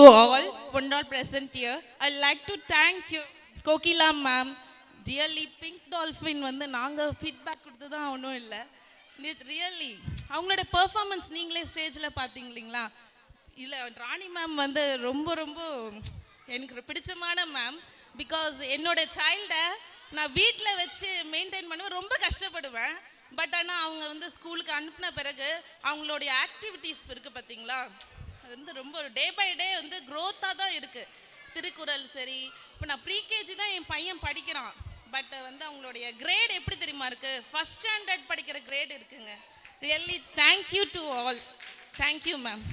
all, one all present here. I'd like to thank you, Kokila ma'am. Really, Pink Dolphin வந்து நாங்கள் feedback கொடுத்து தான் ஒன்றும் இல்லை. ரியலி அவங்களோட பெர்ஃபார்மன்ஸ் நீங்களே ஸ்டேஜில் பார்த்தீங்க இல்லைங்களா? இல்லை ராணி மேம் வந்து ரொம்ப ரொம்ப எனக்கு பிடிச்சமான மேம். பிகாஸ் என்னோட சைல்டை நான் வீட்டில் வச்சு மெயின்டைன் பண்ணுவேன், ரொம்ப கஷ்டப்படுவேன். பட் ஆனால் அவங்க வந்து ஸ்கூலுக்கு அனுப்பின பிறகு அவங்களுடைய ஆக்டிவிட்டீஸ் இருக்குது பார்த்தீங்களா, அது வந்து ரொம்ப டே பை டே வந்து க்ரோத்தாக தான் இருக்குது. திருக்குறள் சரி, இப்போ நான் ப்ரீகேஜி தான் என் பையன் படிக்கிறான். பட் வந்து அவங்களுடைய கிரேட் எப்படி தெரியுமா இருக்குது, ஃபஸ்ட் ஸ்டாண்டர்ட் படிக்கிற கிரேட் இருக்குங்க. Really thank you to all. Thank you ma'am.